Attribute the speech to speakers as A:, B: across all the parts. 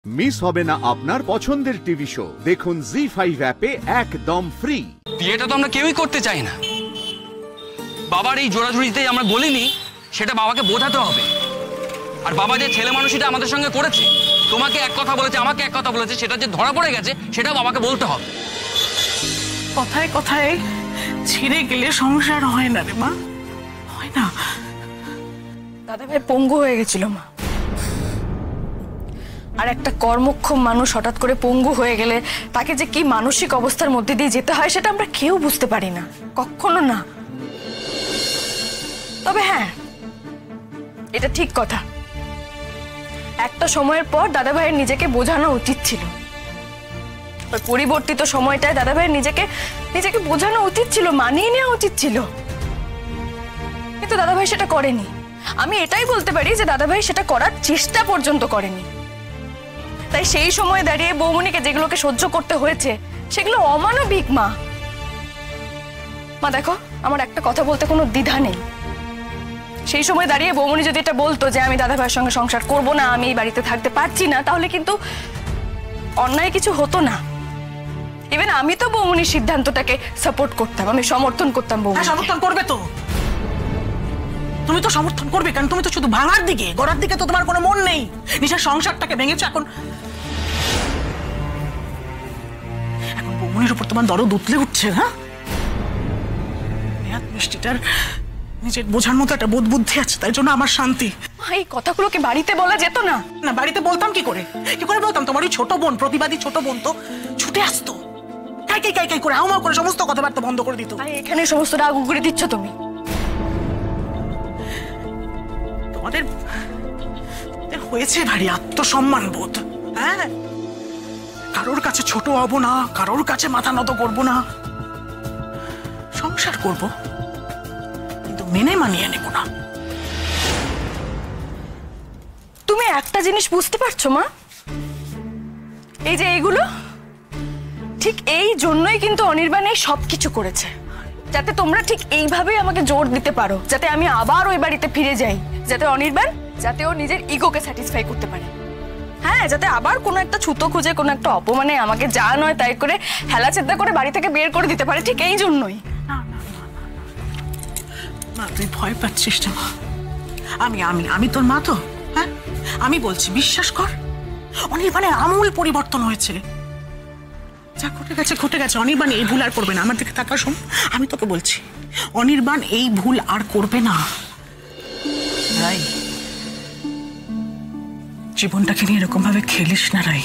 A: Miss হবে না আপনার পছন্দের টিভি শো। দেখুন জি5 অ্যাপে একদম ফ্রি।
B: বিয়েটা তো আমরা কেউই করতে চাই না। বাবার এই জোড়াজুড়িতে আমরা গলিনি, সেটা বাবাকে বোঝাতে হবে। আর বাবা যে ছেলে মানুষটা আমাদের সঙ্গে করেছে, তোমাকে এক কথা বলেছে, আমাকে এক কথা বলেছে, সেটা যে ধরা পড়ে গেছে সেটাও বাবাকে বলতে হবে।
C: কথায় কথায় ছিঁড়ে গেলে সংসার হয় না রে মা, হয় না।
D: দাদা ভাই পঙ্গু হয়ে গেছিল মা, আর একটা কর্মক্ষম মানুষ হঠাৎ করে পঙ্গু হয়ে গেলে তাকে যে কি মানসিক অবস্থার মধ্যে দিয়ে যেতে হয় সেটা আমরা কেউ বুঝতে পারি না, কখনো না। তবে হ্যাঁ, এটা ঠিক কথা, একটা সময়ের পর দাদা ভাইয়ের নিজেকে বোঝানো উচিত ছিল। পরিবর্তিত সময়টায় দাদা ভাইয়ের নিজেকে বোঝানো উচিত ছিল, মানিয়ে নেওয়া উচিত ছিল, কিন্তু দাদা ভাই সেটা করেনি। আমি এটাই বলতে পারি যে দাদা ভাই সেটা করার চেষ্টা পর্যন্ত করেনি। তাই সেই সময় দাঁড়িয়ে বৌমনিকে যেগুলোকে সহ্য করতে হয়েছে সেগুলো অমানবিক। মা দেখো, আমার একটা কথা বলতে কোনো দ্বিধা নেই। সেই সময় দাঁড়িয়ে বৌমনি যদি এটা বলতো যে আমি দাদা ভাইয়ের সঙ্গে সংসার করব না, আমি এই বাড়িতে থাকতে পারছি না, তাহলে কিন্তু অন্যায় কিছু হতো না। ইভেন আমি তো বৌমনির সিদ্ধান্তটাকে সাপোর্ট করতাম, আমি সমর্থন করতাম। বৌমনি
C: সমর্থন করবে তো, তুমি তো সমর্থন করবে, কারণ তুমি তো শুধু ভাঙার দিকে, গড়ার দিকে তো তোমার কোনো মন নেই। নিজের সংসারটাকে ভেঙেছো, এখন বৌমনির উপর তোমার দরদ উতলে উঠছে। হ্যাঁ, মিষ্টিটার নিজের বোঝার মতো একটা বোধ বুদ্ধি আছে, তাই জন্য আমার শান্তি।
D: এই কথাগুলোকে বাড়িতে বলা যেত না?
C: না, বাড়িতে বলতাম কি করে বলতাম? তোমার ওই ছোট বোন, প্রতিবাদী ছোট বোন তো ছুটে আসতো, কাই করে হাউমাউ করে সমস্ত কথাবার্তা বন্ধ করে দিত।
D: এখানে সমস্ত রাগ উগড়ে দিচ্ছ তুমি।
C: তোমাদের হয়েছে ভারী আত্মসম্মান বোধ। হ্যাঁ, কারোর কাছে ছোট হব না, কারোর কাছে মাথা নত করব না, সংসার করব, কিন্তু মেনে মানিয়ে নেব না।
D: তুমি একটা জিনিস বুঝতে পারছো মা? এই যে এইগুলো ঠিক এই জন্যই কিন্তু অনির্বাণ এই সবকিছু করেছে, যাতে তোমরা ঠিক এইভাবেই আমাকে জোর দিতে পারো, যাতে আমি আবার ওই বাড়িতে ফিরে যাই, যাতে অনির্বাণ যাতে ও নিজের ইগোকে স্যাটিসফাই করতে পারে। হ্যাঁ, যাতে আবার কোনো একটা ছুতো খুঁজে, কোনো একটা অপমানে আমাকে যা নয় তাই করে হেলা চেষ্টা করে বাড়ি থেকে বের করে দিতে পারে, ঠিক এই জন্যই।
C: না, তুই ভয় পাচ্ছিস না মা। আমি তোর মা তো। হ্যাঁ, আমি বলছি বিশ্বাস কর, অনির্বাণের আমূল পরিবর্তন হয়েছে। যা ঘটে গেছে। অনির্বাণ এই ভুল আর করবে না। আমার দিকে তাকা, শোন, আমি তোকে বলছি, অনির্বাণ এই ভুল আর করবে না। রাই, জীবনটাকে নিয়ে এরকম ভাবে খেলিস না রাই।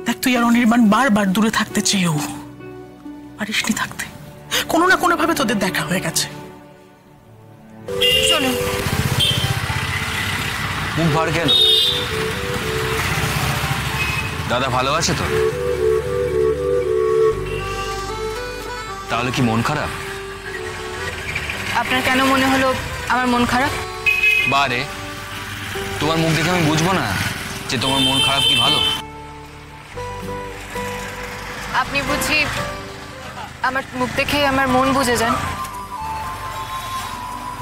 C: দেখ, তুই আর অনির্বাণ বারবার দূরে থাকতে চেয়েও পারিসনি থাকতে। কোনো না কোনো ভাবে তোদের দেখা হয়ে গেছে।
D: চলো।
B: মুখ ভার কেন? দাদা ভালো আছে তো? তাহলে কি মন খারাপ?
D: আপনার কেন মনে হলো আমার মন খারাপ?
B: বারে, তোমার মুখ দেখে আমি বুঝবো না যে তোমার মন খারাপ কি ভালো?
D: আপনি বুঝি আমার মুখ দেখে আমার মন বুঝে যান?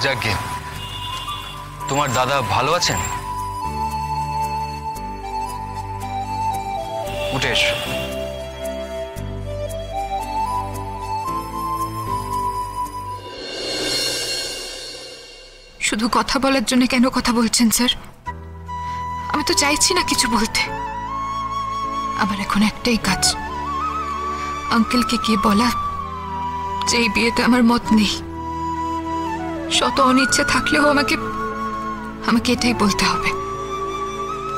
B: যাকে, তোমার দাদা ভালো আছেন? উঠে এসো।
E: শুধু কথা বলার জন্য কেন কথা বলছেন স্যার? আমি তো চাইছি না কিছু বলতে। আমার এখন একটাই কাজ, আঙ্কেলকে গিয়ে বলা যে এই বিয়েতে আমার মত নেই। শত অনিচ্ছে থাকলেও আমাকে এটাই বলতে হবে,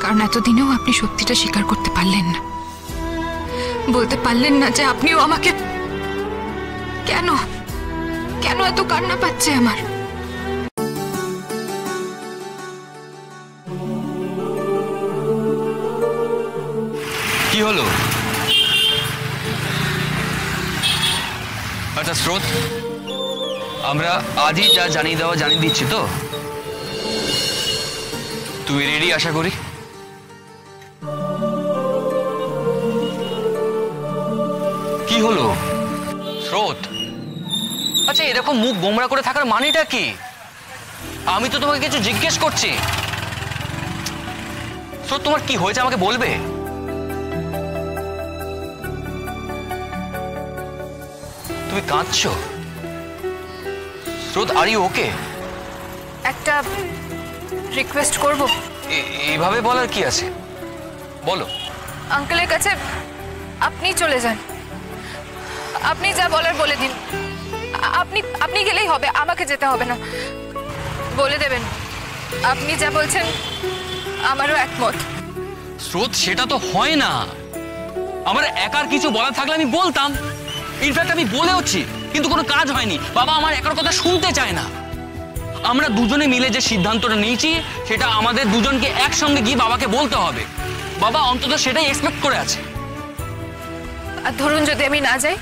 E: কারণ এতদিনেও আপনি সত্যিটা স্বীকার করতে পারলেন না, বলতে পারলেন না যে আপনিও আমাকে। কেন এত কান্না পাচ্ছে আমার?
B: কি হলো? আচ্ছা স্রোত, আমরা আজই যা জানিয়ে দেওয়া জানিয়ে দিচ্ছি তো? তুই রেডি আশা করি? কি হলো স্রোত? আচ্ছা, এরকম মুখ গোমরা করে থাকার মানেটা কি? আমি তো তোমাকে কিছু জিজ্ঞেস করছি। স্রোত, তোমার কি হয়েছে আমাকে বলবে? তুমি কাঁদছো? স্রোত, আর ইউ ওকে?
E: একটা রিকোয়েস্ট করব।
B: এইভাবে বলার কি আছে, বলো।
E: আঙ্কেলের কাছে আপনি চলে যান, আপনি যা বলার বলে দিন। আপনি গেলেই হবে, আমাকে যেতে হবে না। বলে দেবেন আপনি যা বলছেন আমারও একমত।
B: স্রোত, সেটা তো হয় না। আমার একার কিছু বলা থাকলে আমি বলতাম, ইনফ্যাক্ট আমি বলেওছি, কিন্তু কোনো কাজ হয়নি। বাবা আমার একার কথা শুনতে চায় না। আমরা দুজনে মিলে যে সিদ্ধান্তটা নিয়েছি সেটা আমাদের দুজনকে একসঙ্গে গিয়ে বাবাকে বলতে হবে। বাবা অন্তত সেটাই এক্সপেক্ট করে আছে।
E: আর ধরুন যদি আমি না যাই,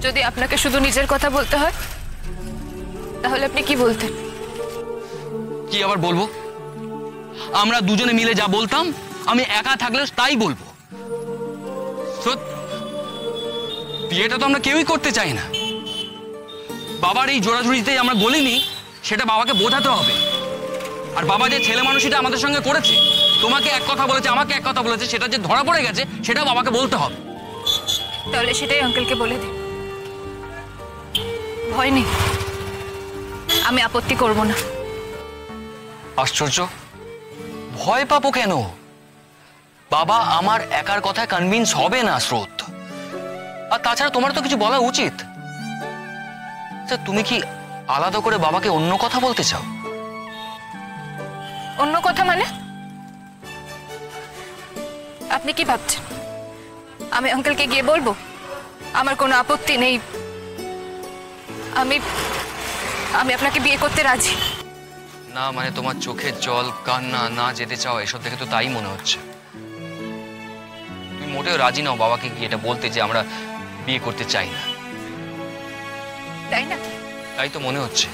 E: যদি আপনাকে শুধু নিজের কথা বলতে হয়, তাহলে আপনি কি বলতেন?
B: কি আবার বলবো? আমরা দুজনে মিলে যা বলতাম আমি একা থাকলেও তাই বলবো। বিয়েটা তো আমরা কেউই করতে চাই না। বাবার এই জোড়াজুড়িতে আমরা গলিনি, সেটা বাবাকে বোঝাতে হবে। আর বাবা যে ছেলে মানুষটা আমাদের সঙ্গে করেছে, তোমাকে এক কথা বলেছে, আমাকে এক কথা বলেছে, সেটা যে ধরা পড়ে গেছে সেটা বাবাকে বলতে হবে।
E: তাহলে সেটাই আঙ্কেলকে বলে দিন। ভয় নেই, আমি আপত্তি করব না।
B: আশ্চর্য, ভয় পাবো কেন? বাবা আমার একার কথায় কনভিন্স হবে না স্রোত। আর তাছাড়া তোমার তো কিছু বলা উচিত। তুমি কি আলাদা করে বাবাকে অন্য কথা বলতে চাও?
E: অন্য কথা মানে? আপনি কি ভাবছেন আমি আঙ্কেলকে গিয়ে বলবো আমার কোনো আপত্তি নেই, আমি আপনাকে বিয়ে করতে রাজি?
B: না মানে তোমার চোখের জল, কান্না, না যেতে চাও, এসব দেখে তো তাই মনে হচ্ছে। তুমি মোটেও রাজি নাও বাবাকে গিয়ে এটা বলতে যে আমরা বিয়ে করতে চাই না,
E: তাই না?
B: তাই তো মনে হচ্ছে।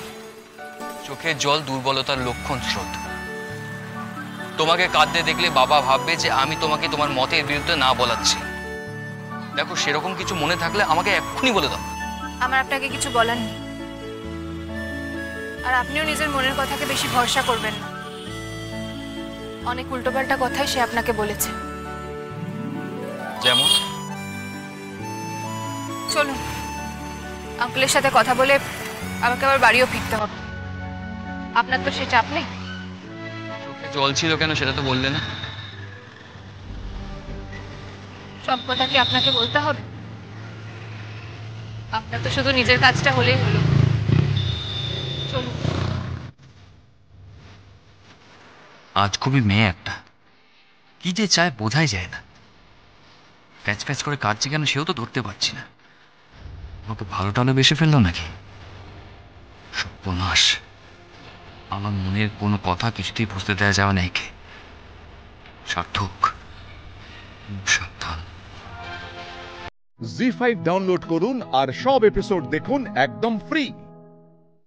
B: চোখের জল দুর্বলতার লক্ষণ স্রোত। তোমাকে কাঁদতে দেখলে বাবা ভাববে যে আমি তোমাকে তোমার মতের বিরুদ্ধে না বলাচ্ছি। দেখো, সেরকম কিছু মনে থাকলে আমাকে এক্ষুনি বলে দাও।
E: আমার আপনাকে কিছু বলার নেই, আর আপনিও নিজের মনের কথাকে বেশি ভরসা করবেন না। অনেক উল্টোপাল্টা কথাই সে আপনাকে বলেছে।
B: যেমন?
E: চলুন, আঙ্কেলের সাথে কথা বলে আমাকে আবার বাড়িও ফিরতে হবে। আপনার তো সে চাপ নেই।
B: চোখে জল ছিল কেন সেটা তো বললে না।
E: সব কথা কি আপনাকে বলতে হবে? আপনার তো শুধু নিজের কাজটা হলেই হলো। চলুন।
B: আজ খুবই মেয়ে একটা, কি যে চায় বোঝাই যায় না। প্যাচ প্যাচ করে কাঁদছে কেন সেও তো ধরতে পারছি না। আমাকে ভালো টালো বেসে ফেললো নাকি? সর্বনাশ, আমার মনের কোনো কথা কিছুতেই বুঝতে দেওয়া যাবে না একে। সার্থক, সাবধান।
A: জি5 ডাউনলোড করুন আর সব এপিসোড দেখুন একদম ফ্রি।